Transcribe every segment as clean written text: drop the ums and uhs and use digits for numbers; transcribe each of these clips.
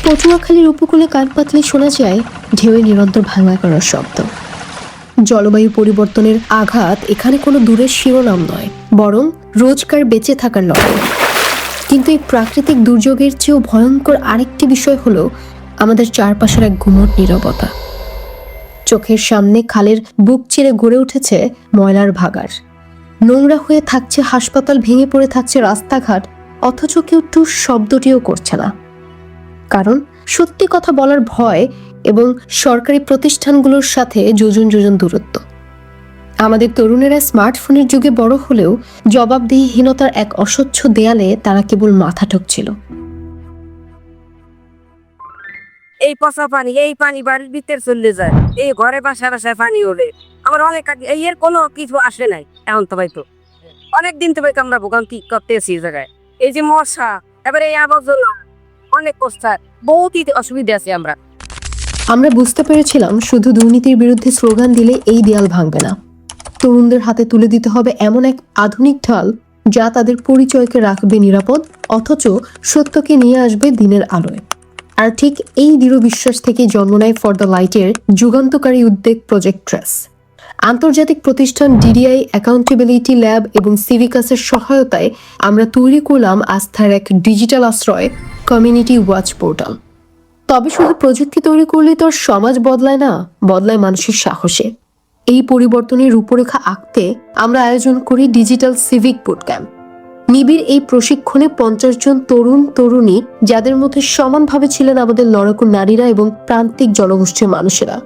পটুয়াখালীর উপকূলে কান পাতলে শোনা যায় ঢেউয়ে নিরন্তর ভাঙা করার শব্দ। জলবায়ু পরিবর্তনের আঘাত এখানে কোনো দূরের শিরোনাম নয়, বরং রোজকার বেঁচে থাকার লড়াই। কিন্তু এই প্রাকৃতিক দুর্যোগের চেয়েও ভয়ঙ্কর আরেকটি বিষয় হলো আমাদের চারপাশের এক গুমট নীরবতা। চোখের সামনে খালের বুক চিরে গড়ে উঠেছে ময়লার ভাগাড়, নোংরা হয়ে থাকছে হাসপাতাল, ভেঙে পড়ে থাকছে রাস্তাঘাট, অথচ কেউ টুস শব্দটিও করছে না। কারণ সত্যি কথা বলার ভয় এবং সরকারি প্রতিষ্ঠানগুলোর সাথে যোজন যোজন দূরত্ব। আমাদের তরুণেরা স্মার্টফোনের যুগে বড় হলেও জবাবদিহিহীনতার এক অস্বচ্ছ দেয়ালে তারা কেবল মাথা ঠুকছিল। এই পচা পানি, এই পানি বাড়ির ভিতরে চলে যায়, এই ঘরে বাসায় বাসায় পানি ওঠে। আমার অনেক এর কোনো কিছু আসে নাই এখন তো ভাইতো অনেকদিন তো ভাই আমরা ভোগান্তি করতেছি এই জায়গায়। এই যে মশা, এবারে এই আবর্জনা, অনেক কষ্ট, বহুত অসুবিধা আছে। আমরা বুঝতে পেরেছিলাম শুধু দুর্নীতির বিরুদ্ধে স্লোগান দিলে এই দেয়াল ভাঙবে না। তরুণদের হাতে তুলে দিতে হবে এমন এক আধুনিক ঢাল যা তাদের পরিচয়কে রাখবে নিরাপদ, অথচ সত্যকে নিয়ে আসবে দিনের আলোয়। আর ঠিক এই দৃঢ় বিশ্বাস থেকে জন্ম নেয় ফর দ্য লাইটের যুগান্তকারী উদ্যোগ প্রজেক্ট ট্রেস। আন্তর্জাতিক প্রতিষ্ঠান ডিডিআই, অ্যাকাউন্টেবিলিটি ল্যাব এবং সিভিকাসের সহায়তায় আমরা তৈরি করলাম আস্থার এক ডিজিটাল আশ্রয়, কমিউনিটি ওয়াচ পোর্টাল। তবে শুধু প্রযুক্তি তৈরি করলে তো আর সমাজ বদলায় না, বদলায় মানুষের সাহসে। এই পরিবর্তনের রূপরেখা আঁকতে আমরা আয়োজন করি ডিজিটাল সিভিক বুট ক্যাম্প। নিবিড় এই প্রশিক্ষণে 50 জন তরুণ তরুণী, যাদের মধ্যে সমানভাবে ছিলেন আমাদের লড়াকু নারীরা এবং প্রান্তিক জনগোষ্ঠীর মানুষেরা,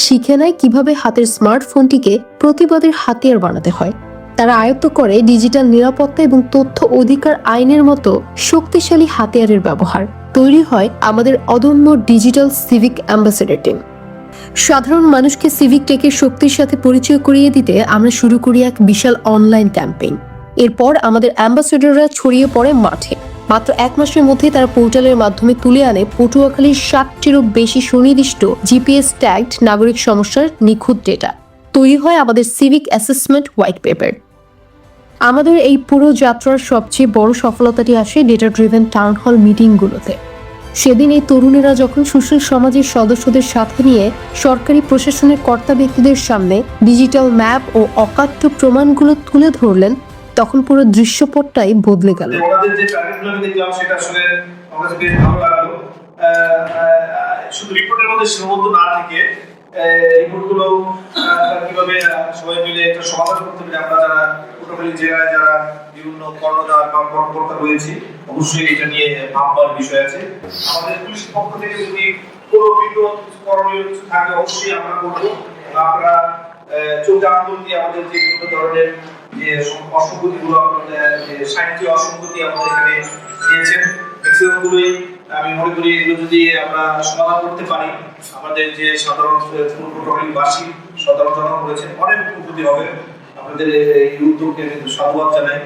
শিখে নেয় কিভাবে হাতের স্মার্টফোনটিকে প্রতিবাদের হাতিয়ার বানাতে হয়। তারা আয়ত্ত করে ডিজিটাল নিরাপত্তা এবং তথ্য অধিকার আইনের মতো শক্তিশালী হাতিয়ারের ব্যবহার। তৈরি হয় আমাদের অদম্য ডিজিটাল সিভিক অ্যাম্বাসেডর টিম। সাধারণ মানুষকে সিভিক টেকের শক্তির সাথে পরিচয় করিয়ে দিতে আমরা শুরু করি এক বিশাল অনলাইন ক্যাম্পেইন। এরপর আমাদের অ্যাম্বাসেডররা ছড়িয়ে পড়ে মাঠে। মাত্র 1 মাসের মধ্যে তারা পোর্টালের মাধ্যমে তুলে আনে পটুয়াখালীর 60টিরও বেশি সুনির্দিষ্ট জিপিএস ট্যাগড নাগরিক সমস্যার নিখুঁত ডেটা। তৈরি হয় আমাদের সিভিক অ্যাসেসমেন্ট হোয়াইট পেপার। আমাদের এই পুরো যাত্রার সবচেয়ে বড় সফলতাটি আসে ডেটা ড্রিভেন টাউন হল মিটিংগুলোতে। সেদিন এই তরুণেরা যখন সুশীল সমাজের সদস্যদের সাথে নিয়ে সরকারি প্রশাসনের কর্তা ব্যক্তিদের সামনে ডিজিটাল ম্যাপ ও অকাট্য প্রমাণগুলো তুলে ধরলেন, তখন পুরো দৃশ্যপটটাই বদলে গেল। ওনাদের যে টার্গেটগুলো আমি দেখলাম সেটা আসলে আমার কাছে বেশ ভালো লাগলো। শুধু রিপোর্টের মধ্যে সীমাবদ্ধ না থেকে রিপোর্টগুলো কিভাবে সবাই মিলে একটা সমাধান করতে পারি, আমরা যারা পটুয়াখালী জেলায় যারা বিভিন্ন কর্মদার বা কর্মকর্তা রয়েছি, অবশ্যই এটা নিয়ে ভাববার বিষয় আছে। আমাদের পুলিশের পক্ষ থেকে যদি কোনো বিপদ করণীয় কিছু থাকে অবশ্যই আমরা করবো। আপনারা চোখে আঙুল দিয়ে আমাদের যে বিভিন্ন ধরনের যে অসংগতিগুলো, আপনাদের যে 60টি অসংগতি আমাদের এখানে দিয়েছেন, ম্যাক্সিমামগুলোই আমি মনে করি এগুলো যদি আমরা সমাধান করতে পারি, আমাদের যে সাধারণ পটুয়াখালীবাসী সাধারণ জনগণ রয়েছে অনেক উপকৃত হবে। আপনাদের এই উদ্যোগকে সাধুবাদ জানাই।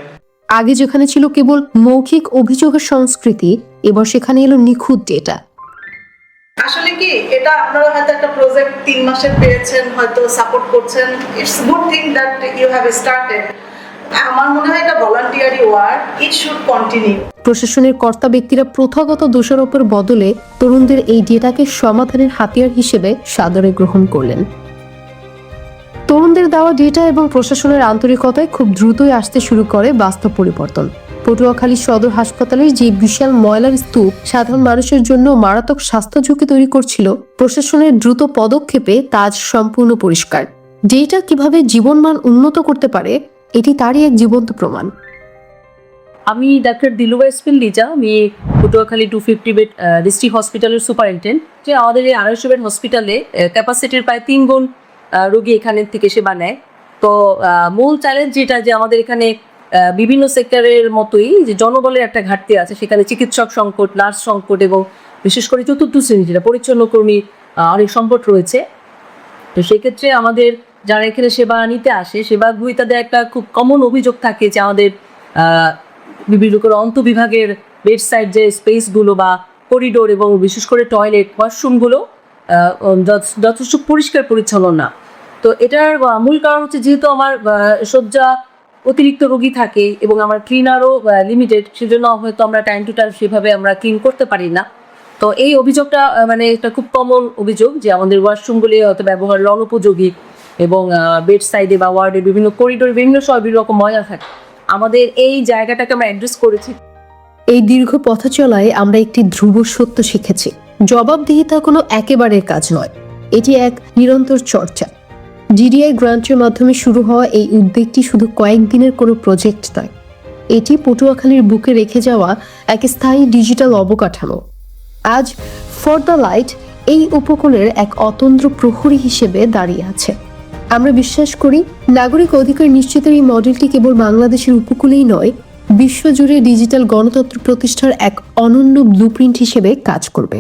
আগে যেখানে ছিল কেবল মৌখিক অভিযোগের সংস্কৃতি, এবার সেখানে এলো নিখুঁত ডেটা। আসলে কি এটা আপনারা হয়তো একটা প্রজেক্ট 3 মাসের পেয়েছেন, হয়তো সাপোর্ট করছেন, it's good thing that you have started. আমার মনে হয় এটা voluntary work, it should continue. প্রশাসনের কর্তা ব্যক্তিরা প্রথাগত দোষারোপের বদলে তরুণদের এই ডেটাকে সমাধানের হাতিয়ার হিসেবে সাদরে গ্রহণ করলেন। তরুণদের দেওয়া ডেটা এবং প্রশাসনের আন্তরিকতায় খুব দ্রুতই আসতে শুরু করে বাস্তব পরিবর্তন। পটুয়াখালী সদর হাসপাতালের যে বিশাল ময়লার স্তূপ সাধারণ মানুষের জন্য মারাত্মক স্বাস্থ্য ঝুঁকি তৈরি করছিল, প্রশাসনের দ্রুত পদক্ষেপে তা আজ সম্পূর্ণ পরিষ্কার। ডেটা কিভাবে জীবনমান উন্নত করতে পারে, এটি তারই এক জীবন্ত প্রমাণ। আমি ডাক্তার দিলুবা ইসমিল লিজা, আমি পটুয়াখালী 250 বেড ডিস্ট্রিক্ট হসপিটালের সুপারিনটেন্ডেন্ট। যে আমাদের এই 250 বেড হসপিটালে ক্যাপাসিটির প্রায় 3 গুণ রোগী এখানে থেকে সেবা নেয়। তো মূল চ্যালেঞ্জ যেটা, যে আমাদের এখানে বিভিন্ন সেক্টরের মতোই যে জনবলের একটা ঘাটতি আছে, সেখানে চিকিৎসক সংকট, নার্স সংকট এবং বিশেষ করে চতুর্থ শ্রেণী যেটা পরিচ্ছন্ন কর্মী অনেক সংকট রয়েছে। তো সেক্ষেত্রে আমাদের যারা এখানে সেবা নিতে আসে, সেবা গ্রহীতাদের একটা খুব কমন অভিযোগ থাকে যে আমাদের বিভিন্ন করে অন্তবিভাগের বেডসাইড যে স্পেসগুলো বা করিডোর এবং বিশেষ করে টয়লেট, ওয়াশরুমগুলো যথেষ্ট পরিষ্কার পরিচ্ছন্ন না। তো এটার মূল কারণ হচ্ছে যেহেতু আমার শয্যা অতিরিক্ত রোগী থাকে এবং আমার ক্লিনারও লিমিটেড, সেজন্য হয়তো আমরা টাইম টু টাইম সেভাবে আমরা ক্লিন করতে পারি না। তো এই অভিযোগটা মানে একটা খুব কমন অভিযোগ যে আমাদের ওয়াশরুমগুলি হয়তো ব্যবহার অনুপযোগী এবং বেড সাইডে বা ওয়ার্ডে বিভিন্ন করিডোরে বিভিন্ন সময় বিভিন্ন রকম ময়লা থাকে। আমাদের এই জায়গাটাকে আমরা অ্যাড্রেস করেছি। এই দীর্ঘ পথ চলায় আমরা একটি ধ্রুব সত্য শিখেছি, জবাবদিহিতা কোনো একেবারের কাজ নয়, এটি এক নিরন্তর চর্চা। ডিডিআই গ্রান্টের মাধ্যমে শুরু হওয়া এই উদ্যোগটি শুধু কয়েকদিনের কোনো প্রজেক্ট নয়, এটি পটুয়াখালীর বুকে রেখে যাওয়া এক স্থায়ী ডিজিটাল অবকাঠামো। আজ ফর দ্য লাইট এই উপকূলের এক অতন্দ্র প্রহরী হিসেবে দাঁড়িয়ে আছে। আমরা বিশ্বাস করি নাগরিক অধিকার নিশ্চিতের এই মডেলটি কেবল বাংলাদেশের উপকূলেই নয়, বিশ্বজুড়ে ডিজিটাল গণতন্ত্র প্রতিষ্ঠার এক অনন্য ব্লুপ্রিন্ট হিসেবে কাজ করবে।